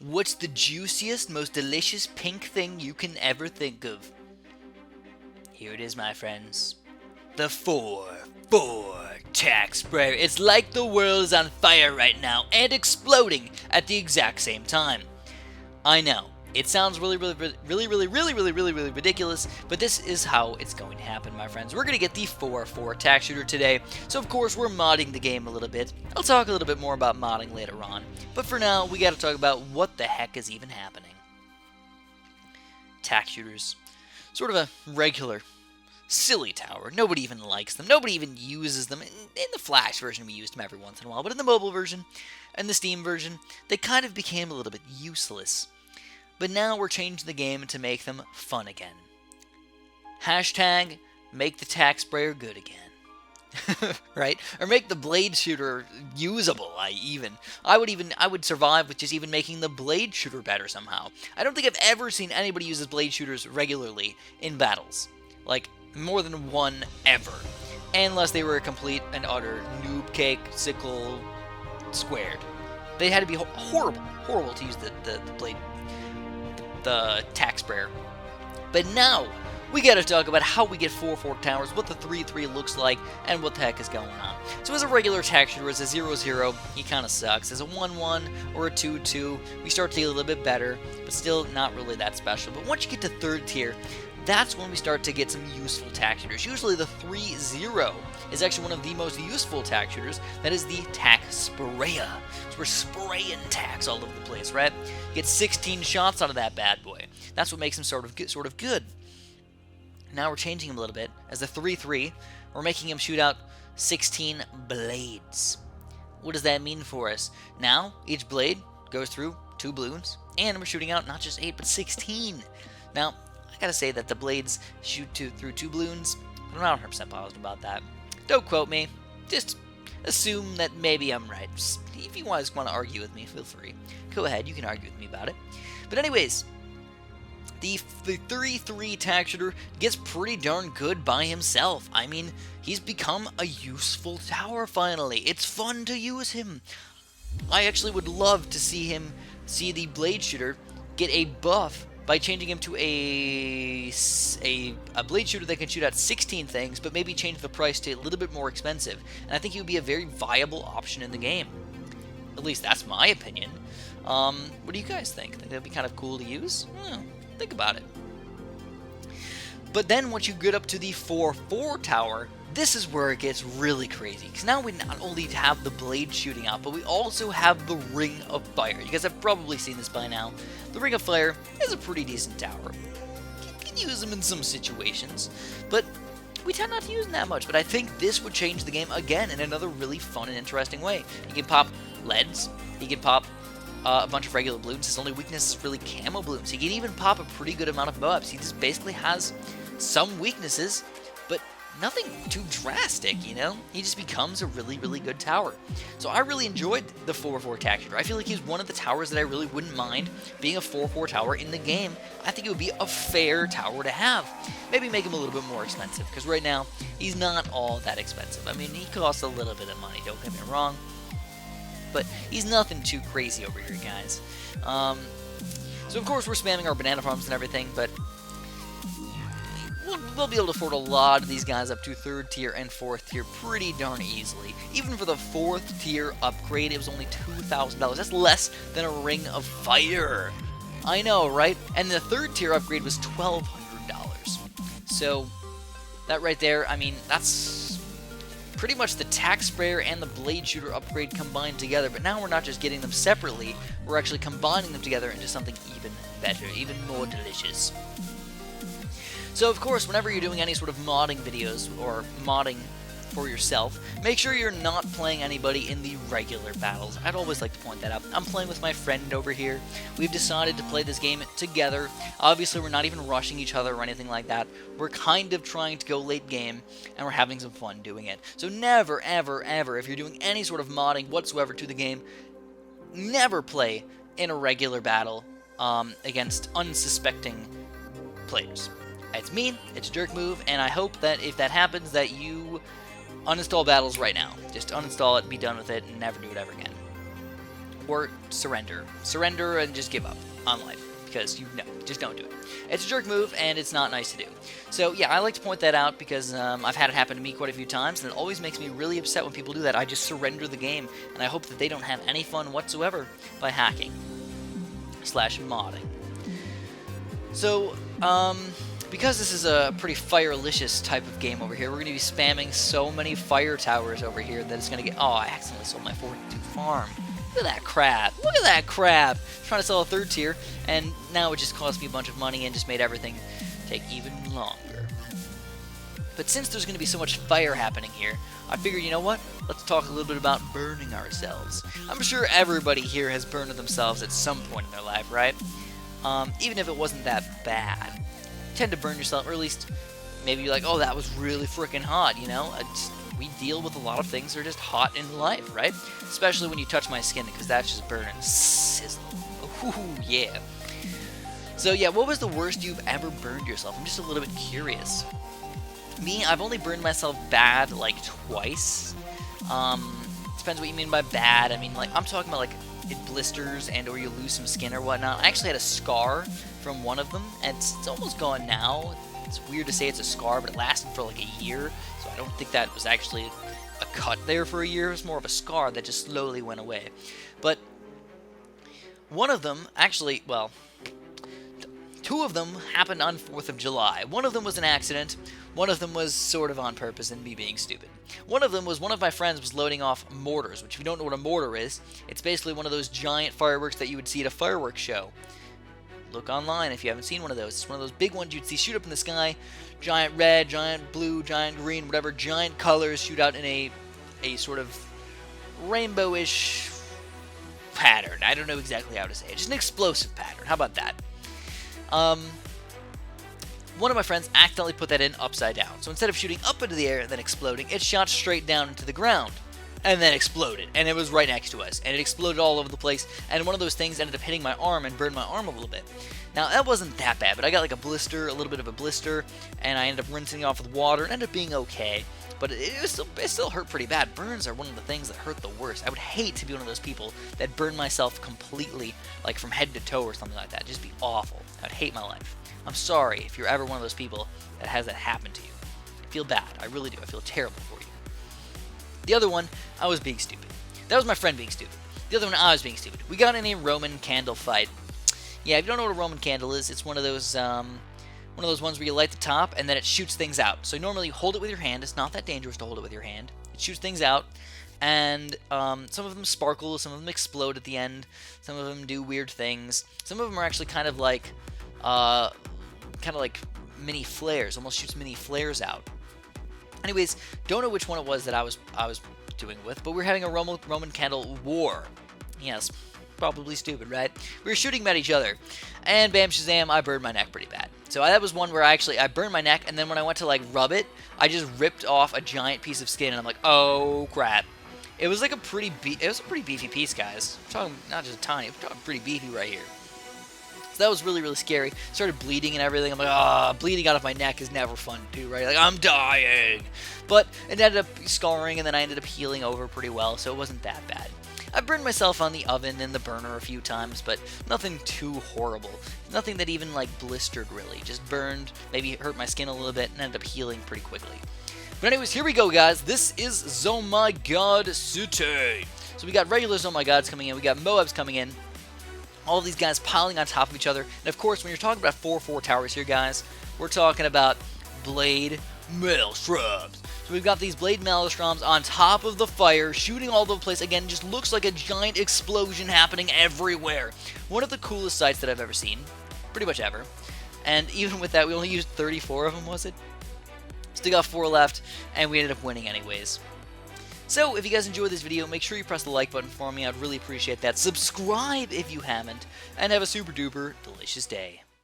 What's the juiciest, most delicious pink thing you can ever think of? Here it is, my friends. The 4-4 Tack Sprayer. It's like the world is on fire right now and exploding at the exact same time. I know, it sounds really ridiculous, but this is how it's going to happen, my friends. We're going to get the 4-4 Tack Shooter today, so of course we're modding the game a little bit. I'll talk a little bit more about modding later on, but for now, we got to talk about what the heck is even happening. Tack Shooters. Sort of a regular, silly tower. Nobody even likes them. Nobody even uses them. In the Flash version, we used them every once in a while, but in the mobile version and the Steam version, they kind of became a little bit useless. But now we're changing the game to make them fun again. Hashtag make the Tack Sprayer good again. Right? Or make the Blade Shooter usable. I would survive with just even making the Blade Shooter better somehow. I don't think I've ever seen anybody use Blade Shooters regularly in battles. Like, more than one ever. Unless they were a complete and utter noob cake, sickle, squared. They had to be horrible to use the blade, the Tack Sprayer. But now, we gotta talk about how we get 4-4 towers, what the 3-3 looks like, and what the heck is going on. So as a regular Tack Shooter, as a 0-0, he kinda sucks. As a 1-1 or a 2-2, we start to get a little bit better, but still not really that special. But once you get to 3rd tier, that's when we start to get some useful Tack Shooters. Usually the 3-0 is actually one of the most useful Tack Shooters. That is the Tack Sprayer. So we're spraying tacks all over the place, right? You get 16 shots out of that bad boy. That's what makes him sort of good. Now we're changing him a little bit. As the 3-3, we're making him shoot out 16 blades. What does that mean for us? Now, each blade goes through 2 Bloons, and we're shooting out not just 8, but 16. Now, I gotta say that the blades shoot through 2 Bloons, but I'm not 100% positive about that. Don't quote me. Just assume that maybe I'm right. If you guys want to argue with me, feel free. Go ahead, you can argue with me about it. But anyways, the 3-3 Tack Shooter gets pretty darn good by himself. I mean, he's become a useful tower finally. It's fun to use him. I actually would love to see the Blade Shooter get a buff by changing him to a Blade Shooter that can shoot out 16 things, but maybe change the price to a little bit more expensive. And I think he would be a very viable option in the game. At least that's my opinion. What do you guys think? Think that'd be kind of cool to use? Well, think about it. But then once you get up to the 4-4 tower, this is where it gets really crazy. Because now we not only have the blade shooting out, but we also have the Ring of Fire. You guys have probably seen this by now. The Ring of Fire is a pretty decent tower. You can use them in some situations, but we tend not to use them that much. But I think this would change the game again in another really fun and interesting way. You can pop leads, you can pop a bunch of regular Bloons. His only weakness is really camo Bloons. He can even pop a pretty good amount of buffs. He just basically has some weaknesses, but nothing too drastic, you know? He just becomes a really good tower. So I really enjoyed the 4-4 Tack Shooter. I feel like he's one of the towers that I really wouldn't mind being a 4-4 tower in the game. I think it would be a fair tower to have. Maybe make him a little bit more expensive, because right now, he's not all that expensive. I mean, he costs a little bit of money, don't get me wrong, but he's nothing too crazy over here, guys. So of course we're spamming our banana farms and everything, but we'll be able to afford a lot of these guys up to 3rd tier and 4th tier pretty darn easily. Even for the 4th tier upgrade, it was only $2,000. That's less than a Ring of Fire. I know, right? And the 3rd tier upgrade was $1,200. So that right there, I mean, that's pretty much the Tack Sprayer and the Blade Shooter upgrade combined together. But now we're not just getting them separately, we're actually combining them together into something even better, even more delicious. So of course, whenever you're doing any sort of modding videos or modding for yourself, make sure you're not playing anybody in the regular battles. I'd always like to point that out. I'm playing with my friend over here. We've decided to play this game together. Obviously, we're not even rushing each other or anything like that. We're kind of trying to go late game, and we're having some fun doing it. So never, ever, ever, if you're doing any sort of modding whatsoever to the game, never play in a regular battle against unsuspecting players. It's mean, it's a jerk move, and I hope that if that happens that you uninstall battles right now. Just uninstall it, be done with it, and never do it ever again. or surrender. Surrender and just give up on life, because just don't do it. It's a jerk move, and it's not nice to do. So yeah, I like to point that out because I've had it happen to me quite a few times, and it always makes me really upset when people do that. I just surrender the game, and I hope that they don't have any fun whatsoever by hacking / modding. So, because this is a pretty fire-licious type of game over here, we're going to be spamming so many fire towers over here that it's going to get... Oh, I accidentally sold my 42 farm. Look at that crap. Look at that crap. Trying to sell a 3rd tier, and now it just cost me a bunch of money and just made everything take even longer. But since there's going to be so much fire happening here, I figured, you know what? Let's talk a little bit about burning ourselves. I'm sure everybody here has burned themselves at some point in their life, right? Even if it wasn't that bad. You tend to burn yourself, or at least maybe you're like, oh, that was really freaking hot, you know? We deal with a lot of things that are just hot in life, right? Especially when you touch my skin, because that's just burning. Sizzle. Ooh, yeah. So yeah, what was the worst you've ever burned yourself? I'm just a little bit curious. Me, I've only burned myself bad like twice. Depends what you mean by bad. I mean, like, I'm talking about like it blisters and or you lose some skin or whatnot. I actually had a scar from one of them, and it's almost gone now. It's weird to say it's a scar, but it lasted for like a year, so I don't think that was actually a cut there for a year. It was more of a scar that just slowly went away. But one of them, actually, well, 2 of them happened on 4th of July. One of them was an accident. One of them was sort of on purpose and me being stupid. One of them was one of my friends was loading off mortars, which if you don't know what a mortar is, it's basically one of those giant fireworks that you would see at a fireworks show. Look online if you haven't seen one of those. It's one of those big ones you'd see shoot up in the sky. Giant red, giant blue, giant green, whatever. Giant colors shoot out in a sort of rainbowish pattern. I don't know exactly how to say it. Just an explosive pattern. How about that? One of my friends accidentally put that in upside down. So instead of shooting up into the air and then exploding, it shot straight down into the ground. And then exploded, and it was right next to us, and it exploded all over the place, and one of those things ended up hitting my arm and burned my arm a little bit. Now, that wasn't that bad, but I got like a little bit of a blister, and I ended up rinsing it off with water, and ended up being okay, but it still hurt pretty bad. Burns are one of the things that hurt the worst. I would hate to be one of those people that burn myself completely, like from head to toe or something like that. It'd just be awful. I'd hate my life. I'm sorry if you're ever one of those people that has that happen to you. I feel bad. I really do. I feel terrible for you. The other one, I was being stupid. That was my friend being stupid. The other one, I was being stupid. We got in a Roman candle fight. Yeah, if you don't know what a Roman candle is, it's one of those ones where you light the top and then it shoots things out. So normally you hold it with your hand. It's not that dangerous to hold it with your hand. It shoots things out, and some of them sparkle, some of them explode at the end, some of them do weird things. Some of them are actually kind of like mini flares. Almost shoots mini flares out. Anyways, don't know which one it was that I was doing with, but we were having a Roman candle war. Yes, probably stupid, right? We were shooting at each other, and bam shazam, I burned my neck pretty bad. So that was one where I burned my neck, and then when I went to like rub it, I just ripped off a giant piece of skin, and I'm like, oh crap! It was like a pretty beefy piece, guys. I'm talking not just tiny, I'm talking pretty beefy right here. So that was really, really scary. Started bleeding and everything. I'm like, bleeding out of my neck is never fun to do, right? Like, I'm dying. But it ended up scarring, and then I ended up healing over pretty well, so it wasn't that bad. I burned myself on the oven and the burner a few times, but nothing too horrible. Nothing that even, like, blistered, really. Just burned, maybe hurt my skin a little bit, and ended up healing pretty quickly. But anyways, here we go, guys. This is Oh My God City. So we got regular Oh My Gods coming in. We got Moabs coming in. All of these guys piling on top of each other. And of course, when you're talking about 4-4 towers here, guys, we're talking about Blade Maelstroms. So we've got these Blade Maelstroms on top of the fire, shooting all over the place. Again, just looks like a giant explosion happening everywhere. One of the coolest sights that I've ever seen. Pretty much ever. And even with that, we only used 34 of them, was it? Still got 4 left, and we ended up winning anyways. So, if you guys enjoyed this video, make sure you press the like button for me. I'd really appreciate that. Subscribe if you haven't, and have a super duper delicious day.